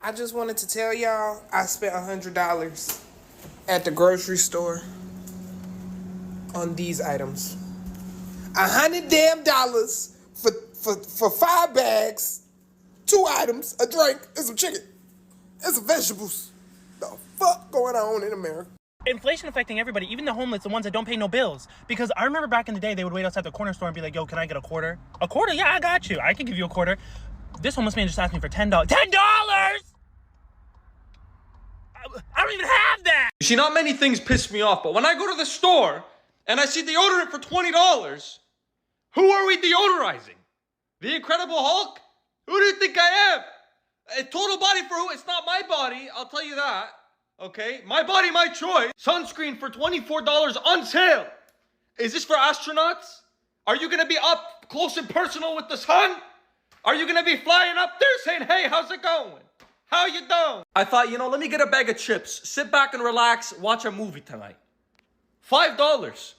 I just wanted to tell y'all I spent $100 at the grocery store on these items. $100 for 5 bags, 2 items, a drink, and some chicken, and some vegetables. The fuck going on in America? Inflation affecting everybody, even the homeless, the ones that don't pay no bills. Because I remember back in the day, they would wait outside the corner store and be like, yo, can I get a quarter? A quarter? Yeah, I got you. I can give you a quarter. This homeless man just asked me for $10. $10! I don't even have that! You see, not many things piss me off, but when I go to the store and I see deodorant for $20, who are we deodorizing? The Incredible Hulk? Who do you think I am? A total body for who? It's not my body, I'll tell you that. Okay? My body, my choice. Sunscreen for $24 on sale. Is this for astronauts? Are you gonna be up close and personal with the sun? Are you gonna be flying up there saying, hey, how's it going? How you doing? I thought, let me get a bag of chips, sit back and relax, watch a movie tonight. $5.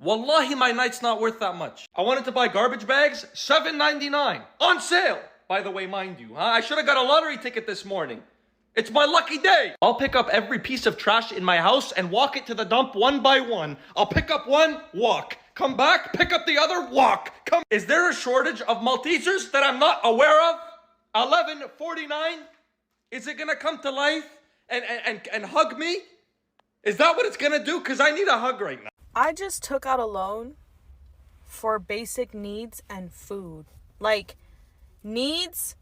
Wallahi, my night's not worth that much. I wanted to buy garbage bags, $7.99. On sale, by the way, mind you. I should have got a lottery ticket this morning. It's my lucky day. I'll pick up every piece of trash in my house and walk it to the dump one by one. I'll pick up one, walk. Come back, pick up the other, walk. Is there a shortage of Maltesers that I'm not aware of? 11.49? Is it gonna come to life and hug me? Is that what it's gonna do? Because I need a hug right now. I just took out a loan for basic needs and food. Like, needs/food.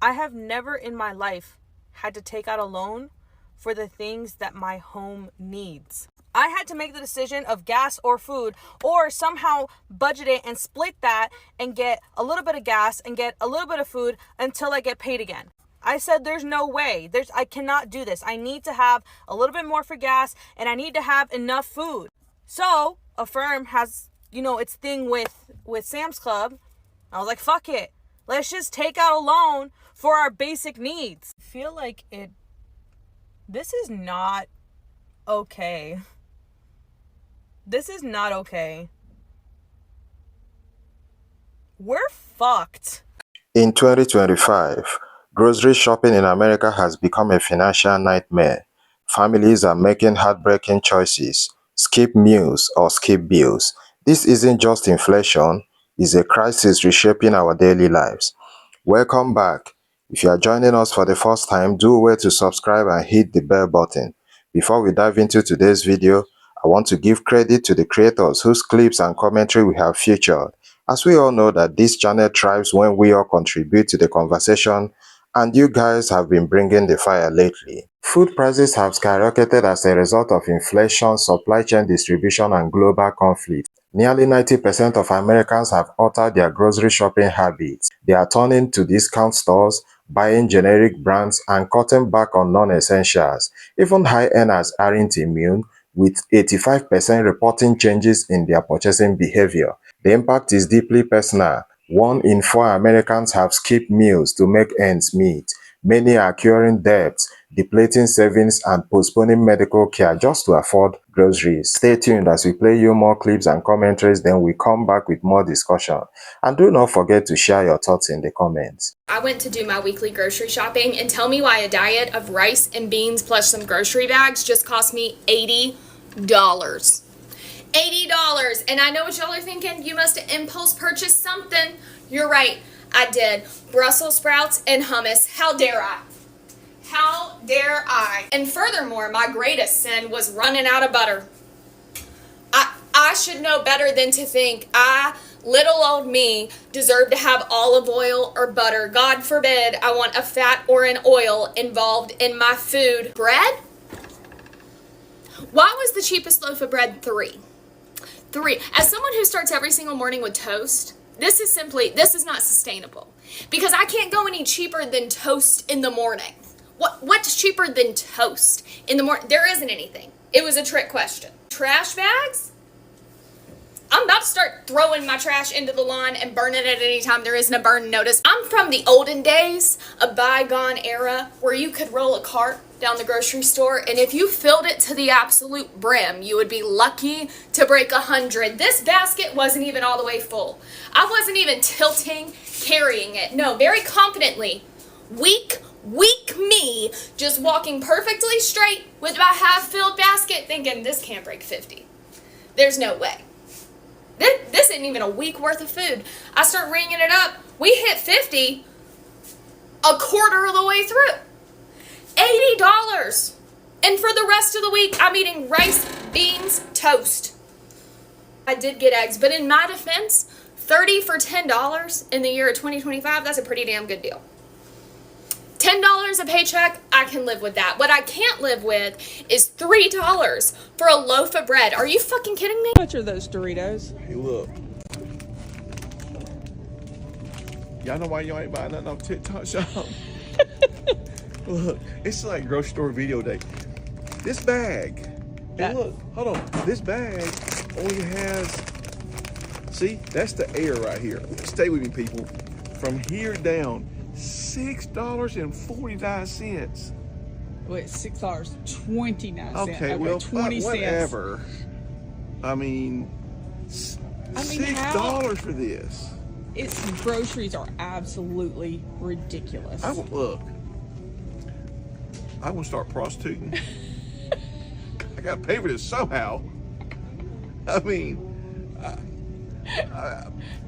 I have never in my life had to take out a loan for the things that my home needs. I had to make the decision of gas or food, or somehow budget it and split that and get a little bit of gas and get a little bit of food until I get paid again. I said, there's no way. I cannot do this. I need to have a little bit more for gas and I need to have enough food. So Affirm has, its thing with Sam's Club. I was like, fuck it. Let's just take out a loan for our basic needs. I feel like this is not okay. This is not okay. We're fucked. In 2025, grocery shopping in America has become a financial nightmare. Families are making heartbreaking choices. Skip meals or skip bills. This isn't just inflation, it's a crisis reshaping our daily lives. Welcome back. If you are joining us for the first time, do well to subscribe and hit the bell button. Before we dive into today's video, I want to give credit to the creators whose clips and commentary we have featured, as we all know that this channel thrives when we all contribute to the conversation, and you guys have been bringing the fire lately. Food prices have skyrocketed as a result of inflation, supply chain distribution, and global conflict. Nearly 90% of Americans have altered their grocery shopping habits. They are turning to discount stores, buying generic brands, and cutting back on non-essentials. Even high earners aren't immune, with 85% reporting changes in their purchasing behavior. The impact is deeply personal. 1 in 4 Americans have skipped meals to make ends meet. Many are accruing debts, depleting savings, and postponing medical care just to afford groceries. Stay tuned as we play you more clips and commentaries, then we come back with more discussion. And do not forget to share your thoughts in the comments. I went to do my weekly grocery shopping, and tell me why a diet of rice and beans plus some grocery bags just cost me $80. $80. And I know what y'all are thinking. You must have impulse purchased something. You're right. I did. Brussels sprouts and hummus. How dare I? How dare I? And furthermore, my greatest sin was running out of butter. I should know better than to think little old me, deserve to have olive oil or butter. God forbid I want a fat or an oil involved in my food. Bread? Why was the cheapest loaf of bread $3? As someone who starts every single morning with toast, this is not sustainable. Because I can't go any cheaper than toast in the morning. What's cheaper than toast in the morning? There isn't anything. It was a trick question. Trash bags? I'm about to start throwing my trash into the lawn and burning it any time there isn't a burn notice. I'm from the olden days, a bygone era, where you could roll a cart down the grocery store, and if you filled it to the absolute brim, you would be lucky to break 100. This basket wasn't even all the way full. I wasn't even tilting, carrying it. No, very confidently, Weak me, just walking perfectly straight with about half-filled basket thinking, this can't break 50. There's no way. This isn't even a week worth of food. I start ringing it up. We hit 50 a quarter of the way through. $80. And for the rest of the week, I'm eating rice, beans, toast. I did get eggs, but in my defense, 30 for $10 in the year of 2025, that's a pretty damn good deal. $10 a paycheck, I can live with that. What I can't live with is $3 for a loaf of bread. Are you fucking kidding me? How much are those Doritos? Hey, look. Y'all know why y'all ain't buying nothing off TikTok shop? Look, it's like grocery store video day. This bag, hey, look, hold on. This bag only has, see, that's the air right here. Stay with me, people. From here down, $6.49. Wait, $6.29. Okay, well, 20 cents. whatever. I mean, $6 for this. Groceries are absolutely ridiculous. Look, I'm gonna start prostituting. I gotta pay for this somehow. I mean,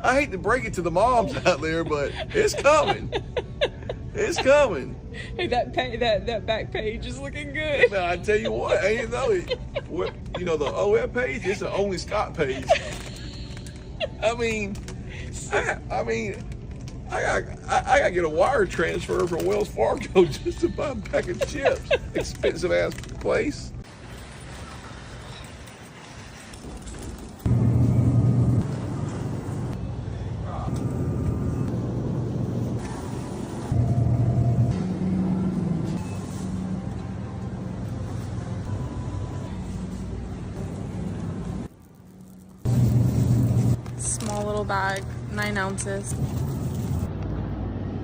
I hate to break it to the moms out there, but it's coming. It's coming. Hey, that back page is looking good. Now, I tell you what, ain't know it. You know, the OF page is the only Scott page. I mean, I gotta get a wire transfer from Wells Fargo just to buy a pack of chips. Expensive ass place. Small little bag, 9 ounces.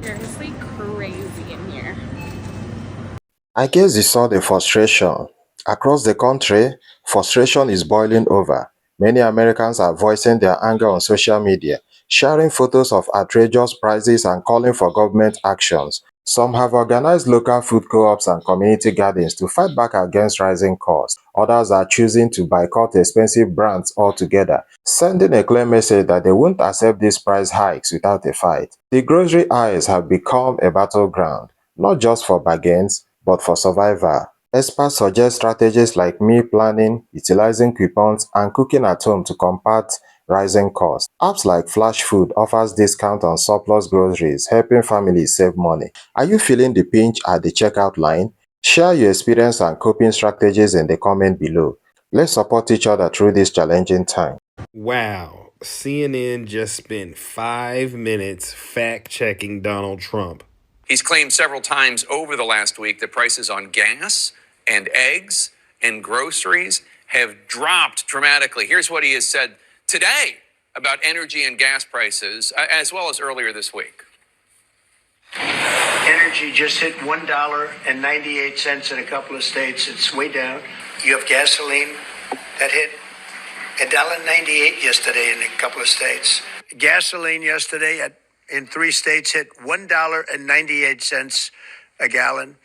Seriously crazy in here. I guess you saw the frustration. Across the country, frustration is boiling over. Many Americans are voicing their anger on social media, sharing photos of outrageous prices and calling for government actions. Some have organized local food co-ops and community gardens to fight back against rising costs. Others are choosing to boycott expensive brands altogether, sending a clear message that they won't accept these price hikes without a fight. The grocery aisles have become a battleground, not just for bargains, but for survival. Experts suggest strategies like meal planning, utilizing coupons, and cooking at home to combat rising costs. Apps like Flash Food offers discount on surplus groceries, helping families save money. Are you feeling the pinch at the checkout line? Share your experience and coping strategies in the comment below. Let's support each other through this challenging time. Wow, CNN just spent 5 minutes fact-checking Donald Trump. He's claimed several times over the last week that prices on gas and eggs and groceries have dropped dramatically. Here's what he has said today about energy and gas prices, as well as earlier this week. Energy just hit $1.98 in a couple of states. It's way down. You have gasoline that hit $1.98 yesterday in a couple of states. Gasoline yesterday in 3 states hit $1.98 a gallon.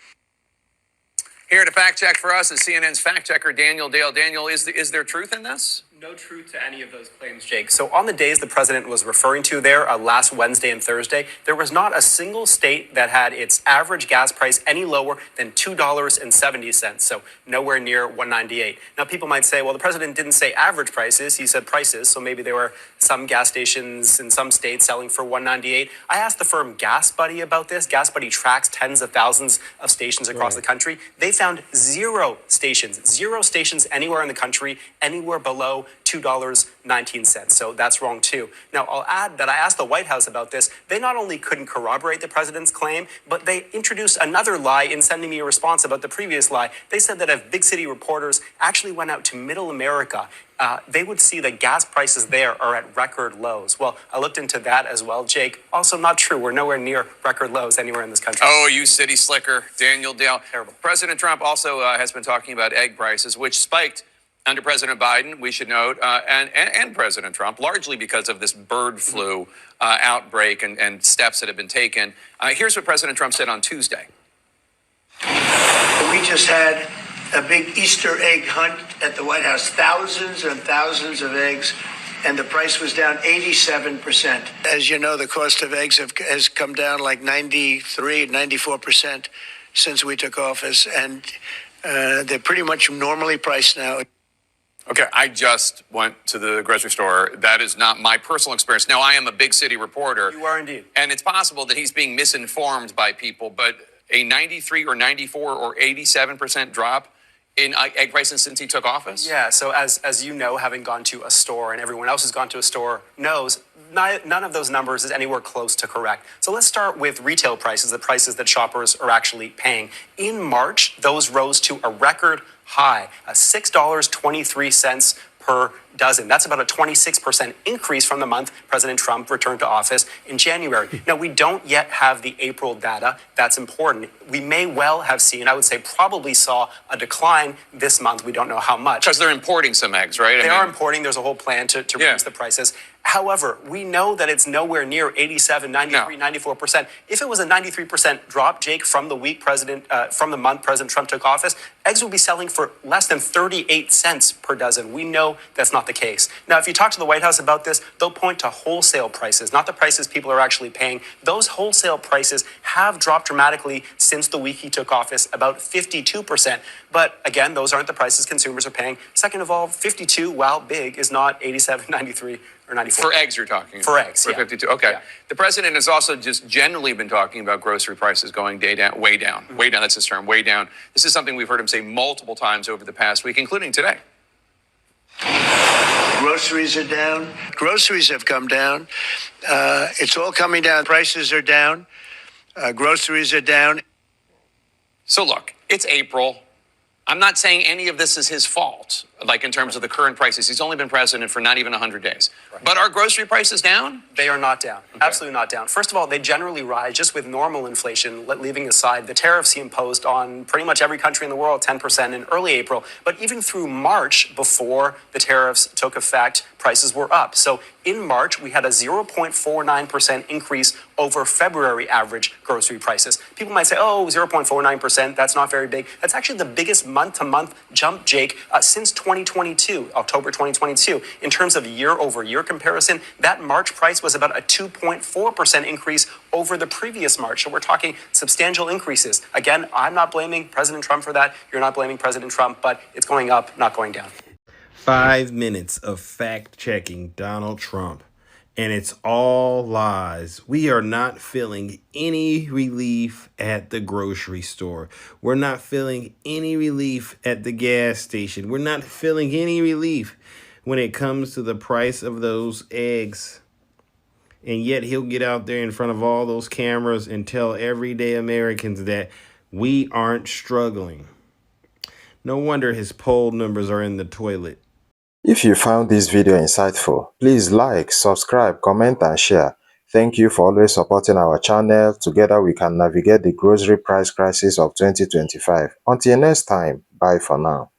Here to fact check for us is CNN's fact checker Daniel Dale. Daniel, is there truth in this? No truth to any of those claims, Jake. So on the days the president was referring to there, last Wednesday and Thursday, there was not a single state that had its average gas price any lower than $2.70. So nowhere near $1.98. Now people might say, well, the president didn't say average prices, he said prices. So maybe there were some gas stations in some states selling for $1.98. I asked the firm Gas Buddy about this. Gas Buddy tracks tens of thousands of stations across the country. They found zero stations anywhere in the country, anywhere below $2.19. So that's wrong too. Now, I'll add that I asked the White House about this. They not only couldn't corroborate the president's claim, but they introduced another lie in sending me a response about the previous lie. They said that if big city reporters actually went out to middle America, they would see that gas prices there are at record lows. Well, I looked into that as well, Jake. Also not true. We're nowhere near record lows anywhere in this country. Oh, you city slicker, Daniel Dale. Terrible. President Trump also has been talking about egg prices, which spiked under President Biden, we should note, and President Trump, largely because of this bird flu outbreak and steps that have been taken. Here's what President Trump said on Tuesday. We just had a big Easter egg hunt at the White House, thousands and thousands of eggs, and the price was down 87%. As you know, the cost of eggs has come down like 93, 94% since we took office, and they're pretty much normally priced now. Okay, I just went to the grocery store. That is not my personal experience. Now, I am a big city reporter. You are indeed. And it's possible that he's being misinformed by people, but a 93 or 94 or 87% drop in egg prices since he took office? Yeah, so as you know, having gone to a store and everyone else who's gone to a store knows, none of those numbers is anywhere close to correct. So let's start with retail prices, the prices that shoppers are actually paying. In March, those rose to a record high, $6.23 per dozen. That's about a 26% increase from the month President Trump returned to office in January. Now, we don't yet have the April data. That's important. We may well have seen, I would say probably saw a decline this month. We don't know how much. Because they're importing some eggs, right? They are importing. There's a whole plan to reduce the prices. However, we know that it's nowhere near 87, 93, 94%. If it was a 93% drop, Jake, from the month President Trump took office, eggs will be selling for less than 38 cents per dozen. We know that's not the case. Now, if you talk to the White House about this, they'll point to wholesale prices, not the prices people are actually paying. Those wholesale prices have dropped dramatically since the week he took office, about 52%. But again, those aren't the prices consumers are paying. Second of all, 52, while big, is not 87, 93, or 94. For eggs, you're talking. For eggs, For 52. Okay. Yeah. The president has also just generally been talking about grocery prices going way down. Mm-hmm. Way down, that's his term, way down. This is something we've heard him say multiple times over the past week, including today. Groceries are down. Groceries have come down. It's all coming down. Prices are down. Groceries are down. So look, it's April. I'm not saying any of this is his fault, like in terms of the current prices. He's only been president for not even 100 days. Right. But are grocery prices down? They are not down. Okay. Absolutely not down. First of all, they generally rise just with normal inflation, leaving aside the tariffs he imposed on pretty much every country in the world, 10% in early April. But even through March, before the tariffs took effect, prices were up. So in March, we had a 0.49% increase over February average grocery prices. People might say, oh, 0.49%, that's not very big. That's actually the biggest month-to-month jump, Jake, since 2022, October 2022. In terms of year-over-year comparison, that March price was about a 2.4% increase over the previous March. So we're talking substantial increases. Again, I'm not blaming President Trump for that. You're not blaming President Trump, but it's going up, not going down. 5 minutes of fact-checking Donald Trump, and it's all lies. We are not feeling any relief at the grocery store. We're not feeling any relief at the gas station. We're not feeling any relief when it comes to the price of those eggs. And yet he'll get out there in front of all those cameras and tell everyday Americans that we aren't struggling. No wonder his poll numbers are in the toilet. If you found this video insightful, please like, subscribe, comment and share. Thank you for always supporting our channel. Together we can navigate the grocery price crisis of 2025. Until next time, bye for now.